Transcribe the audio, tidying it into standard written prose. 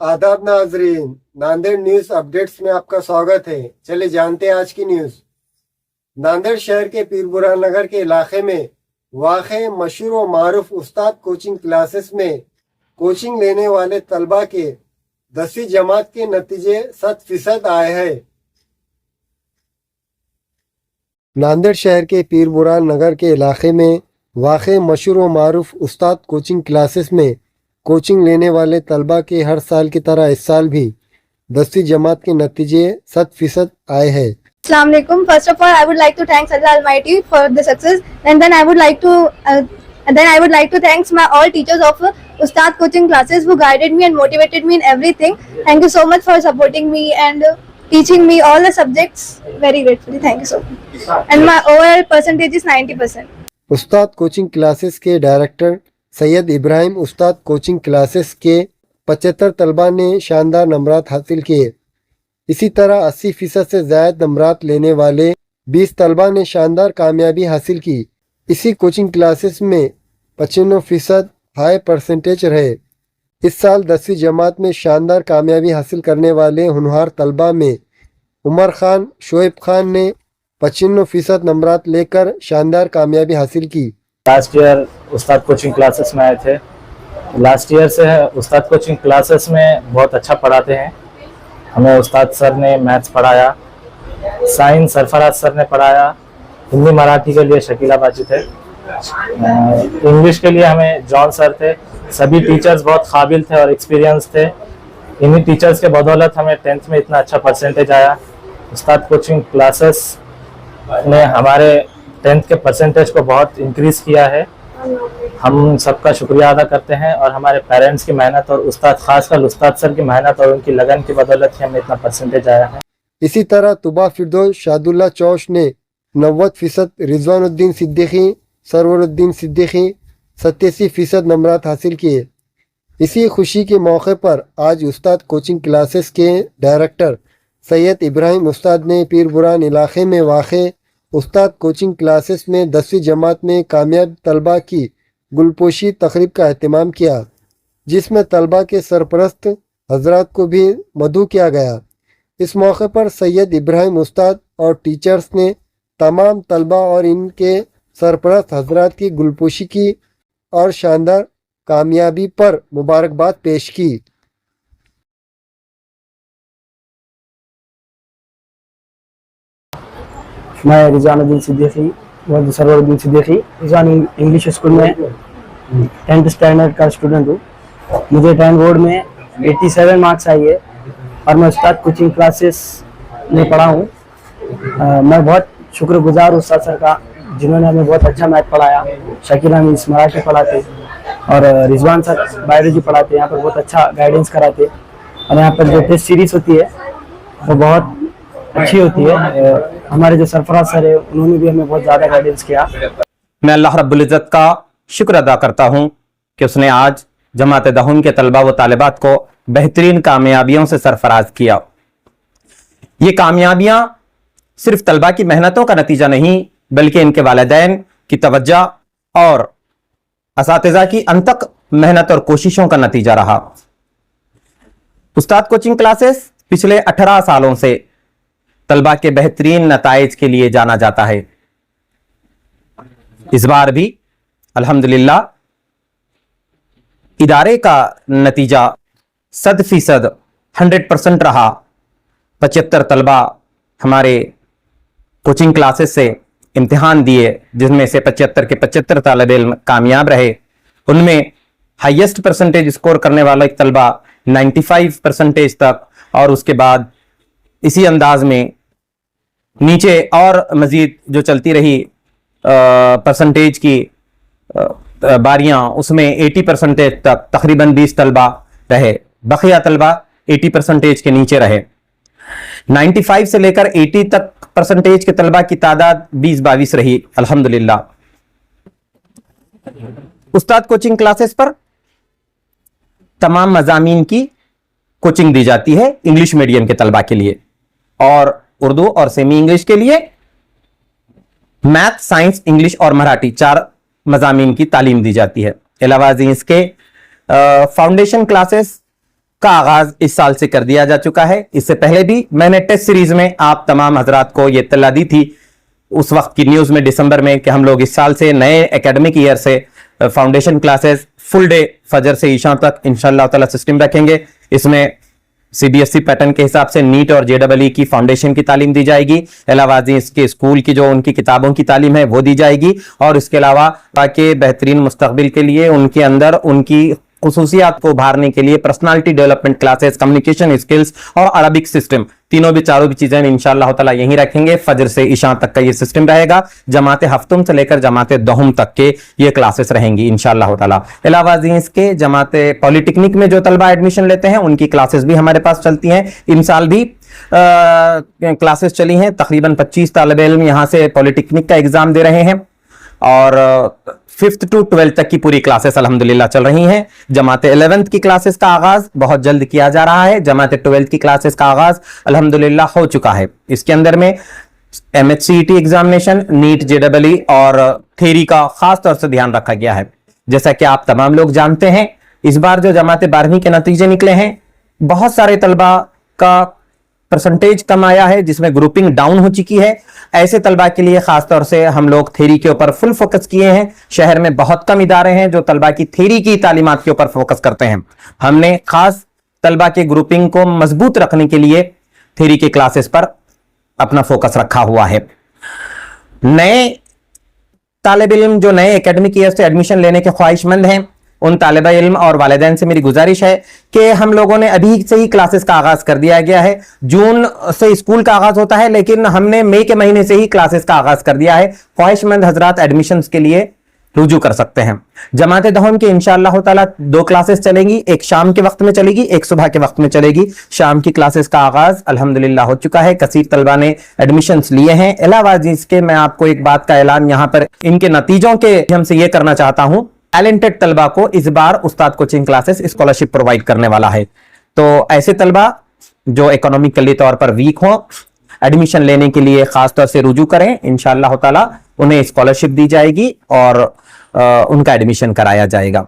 आदाब नाजरीन, Nanded news updates में आपका स्वागत है। चले जानते हैं आज की न्यूज। नांदेड़ शहर के पीरबुरा नगर के इलाके में वाक़े मशहूर व मारूफ उस्ताद कोचिंग क्लासेस में कोचिंग लेने वाले तलबा के 10वीं जमात के नतीजे 100% आए हैं। नांदेड़ शहर के पीरबुरा नगर के इलाके में वाक़े मशहूर व मारूफ उस्ताद कोचिंग क्लासेस में कोचिंग लेने वाले तलबा के हर साल की तरह इस साल भी 10वीं जमात के नतीजे 100% आए हैं। Assalamu alaikum. First of all, I would like to thank Allah Almighty for the success, and then I would like to thank my all teachers of Ustad coaching classes who guided me and motivated me in everything. Thank you so much for supporting me and teaching me all the subjects very gratefully. Thank you so much. And my overall percentage is 90%. Ustad coaching classes के director Syed Ibrahim उस्ताद coaching classes के 75 तलबा ने शानदार नंबरात हासिल किए। इसी तरह 80% से ज़्यादा नंबरात लेने वाले 20 तलबा ने शानदार कामयाबी हासिल की। इसी कोचिंग क्लासेस में 95% हाई परसेंटेज रहे। इस साल 10वीं जमात में शानदार कामयाबी हासिल करने वाले होनहार तलबा में उमर खान शोएब खान ने 95% नंबरात लेकर शानदार कामयाबी हासिल की। लास्ट ईयर उस्ताद कोचिंग क्लासेस में आए थे। लास्ट ईयर से उस्ताद कोचिंग क्लासेस में बहुत अच्छा पढ़ाते हैं। हमें उस्ताद सर ने मैथ्स पढ़ाया, साइंस सरफराज सर ने पढ़ाया, हिंदी मराठी के लिए शकीला बाजी थे, इंग्लिश के लिए हमें जॉन सर थे। सभी टीचर्स बहुत काबिल थे और एक्सपीरियंस थे। इन्हीं टीचर्स के बदौलत हमें 10th में इतना अच्छा परसेंटेज आया। उस्ताद कोचिंग क्लासेस ने हमारे 10th के परसेंटेज को बहुत इंक्रीज़ किया है। हम सबका शुक्रिया अदा करते हैं और हमारे पेरेंट्स की मेहनत और उस्ताद खासकर उस्ताद सर की मेहनत और उनकी लगन की बदौलत ही हमें इतना परसेंटेज आया है। इसी तरह तुबा फिरदौस शादुल्ला चौश ने 90%, रिजवानुद्दीन सिद्दीकी सरवरुद्दीन सिद्दीकी 87% नंबरात हासिल किए। इसी खुशी के मौके पर आज उस्ताद कोचिंग क्लासेस के डायरेक्टर सैयद इब्राहिम उस्ताद ने पीरबुरान इलाके में वाक़े उस्ताद कोचिंग क्लासेस में 10वीं जमात में कामयाब तलबा की गुलपोशी तकरीब का एहतमाम किया, जिसमें तलबा के सरपरस्त हजरात को भी मदऊ किया गया। इस मौके पर सैयद इब्राहिम उस्ताद और टीचर्स ने तमाम तलबा और इनके सरपरस्त हजरात की गुलपोशी की और शानदार कामयाबी पर मुबारकबाद पेश की। मैं रिजवानुद्दीन सिद्दीकी व सरवरुद्दीन सिद्दीकी रिजवान इंग्लिश स्कूल में 10th स्टैंडर्ड का स्टूडेंट हूँ। मुझे 10 बोर्ड में 87 मार्क्स आई है और मैं उस्ताद कोचिंग क्लासेस में पढ़ा हूँ। मैं बहुत शुक्रगुजार हूँ उस्ताद सर का, जिन्होंने हमें बहुत अच्छा मैथ पढ़ाया। शकीला मिस मराठी पढ़ाते और रिजवान सर बायोलॉजी पढ़ाते। यहाँ पर बहुत अच्छा गाइडेंस कराते और यहाँ पर जो टेस्ट सीरीज होती है वो बहुत अच्छी होती है। हमारे जो सरफराज सर है उन्होंने भी हमें बहुत ज़्यादा गाइडेंस किया। मैं अल्लाह रब्बुल इज़्ज़त का शुक्र अदा करता हूँ कि उसने आज जमात दहुम के तलबा व तालिबात को बेहतरीन कामयाबियों से सरफराज किया। ये कामयाबियाँ सिर्फ तलबा की मेहनतों का नतीजा नहीं, बल्कि इनके वालिदैन की तवज्जो और असातिज़ा की अनथक मेहनत और कोशिशों का नतीजा रहा। उस्ताद कोचिंग क्लासेस पिछले 18 सालों से तलबा के बेहतरीन नताइज के लिए जाना जाता है। इस बार भी अल्हम्दुलिल्लाह इदारे का नतीजा 100% 100% रहा। 75 तलबा हमारे कोचिंग क्लासेस से इम्तिहान दिए, जिसमें से 75 के 75 तालिब इल्म कामयाब रहे। उनमें हाईएस्ट परसेंटेज स्कोर करने वाला एक तलबा 95% तक, और उसके बाद इसी अंदाज में नीचे और मजीद जो चलती रही परसेंटेज की बारियां, उसमें 80% तक तकरीबन 20 तलबा रहे। बकिया तलबा 80% के नीचे रहे। 95 से लेकर 80 तक परसेंटेज के तलबा की तादाद 20-22 रही अल्हम्दुलिल्लाह। उस्ताद कोचिंग क्लासेस पर तमाम मज़ामीन की कोचिंग दी जाती है इंग्लिश मीडियम के तलबा के लिए, और उर्दू और सेमी इंग्लिश के लिए, मैथ, साइंस, इंग्लिश और मराठी 4 मजामीन की तालीम दी जाती है। अलावा इसके फाउंडेशन क्लासेस का आगाज इस साल से कर दिया जा चुका है। इससे पहले भी मैंने टेस्ट सीरीज में आप तमाम हजरात को यह इत्तला दी थी उस वक्त की न्यूज में दिसंबर में कि हम लोग इस साल से नए एकेडमिक ईयर से फाउंडेशन क्लासेस फुल डे फजर से ईशा तक इंशाअल्लाह ताला सिस्टम रखेंगे। इसमें सीबीएसई पैटर्न के हिसाब से नीट और जेडबलई की फाउंडेशन की तालीम दी जाएगी। अलावा इसके स्कूल की जो उनकी किताबों की तालीम है वो दी जाएगी, और इसके अलावा ताकि बेहतरीन मुस्तकबिल के लिए उनके अंदर उनकी खुसूसियात को उभारने के लिए personality development classes, communication skills और अरबिक सिस्टम तीनों भी चारों भी चीजें इंशाअल्लाह ताला यहीं रखेंगे। फजर से इशा तक का ये सिस्टम रहेगा। जमाते हफ्तुम से लेकर जमाते दोहम तक के ये क्लासेस रहेंगी इंशाअल्लाह ताला। अलावा इसके जमाते पॉलिटेक्निक में जो तलबा एडमिशन लेते हैं उनकी क्लासेस भी हमारे पास चलती हैं। इन साल भी क्लासेस चली हैं। तकरीबन 25 तालिब इल्म यहाँ से पॉलिटेक्निक का एग्जाम दे रहे हैं, और 5th to 12th तक की पूरी क्लासेस अल्हम्दुलिल्लाह चल रही हैं। जमाते 11th की क्लासेस का आगाज बहुत जल्द किया जा रहा है। जमाते 12th की क्लासेस का आगाज अल्हम्दुलिल्लाह हो चुका है। इसके अंदर में MHCET एग्जामिनेशन, नीट, जेडबलई और थ्योरी का खास तौर से ध्यान रखा गया है। जैसा कि आप तमाम लोग जानते हैं, इस बार जो जमाते 12वीं के नतीजे निकले हैं, बहुत सारे तलबा का परसेंटेज कम आया है, जिसमें ग्रुपिंग डाउन हो चुकी है। ऐसे तलबा के लिए खास तौर से हम लोग थ्योरी के ऊपर फुल फोकस किए हैं। शहर में बहुत कम इदारे हैं जो तलबा की थ्योरी की तालीमात के ऊपर फोकस करते हैं। हमने खास तलबा के ग्रुपिंग को मजबूत रखने के लिए थ्योरी के क्लासेस पर अपना फोकस रखा हुआ है। नए तालिब इल्म जो नए एकेडमिक ईयर से एडमिशन लेने के ख्वाहिशमंद हैं, उन तालिबा इल्म और वालिदैन से मेरी गुजारिश है कि हम लोगों ने अभी से ही क्लासेस का आगाज कर दिया गया है। जून से स्कूल का आगाज होता है, लेकिन हमने मई के महीने से ही क्लासेस का आगाज कर दिया है। ख्वाहिशमंद हजरात एडमिशंस के लिए रुजू कर सकते हैं। जमाते दहम की इंशाअल्लाह ताला 2 क्लासेस चलेंगी, एक शाम के वक्त में चलेगी, एक सुबह के वक्त में चलेगी। शाम की क्लासेस का आगाज अल्हम्दुलिल्लाह हो चुका है। कसीर तलबा ने एडमिशंस लिए हैं। अलावा इसके मैं आपको एक बात का ऐलान यहाँ पर इनके नतीजों के हमसे ये करना चाहता हूं। टैलेंटेड तलबा को इस बार उस्ताद कोचिंग क्लासेस स्कॉलरशिप प्रोवाइड करने वाला है। तो ऐसे तलबा जो इकोनॉमिकली तौर पर वीक हो, एडमिशन लेने के लिए खास तौर से रुजू करें। इंशाअल्लाह ताला उन्हें स्कॉलरशिप दी जाएगी और उनका एडमिशन कराया जाएगा।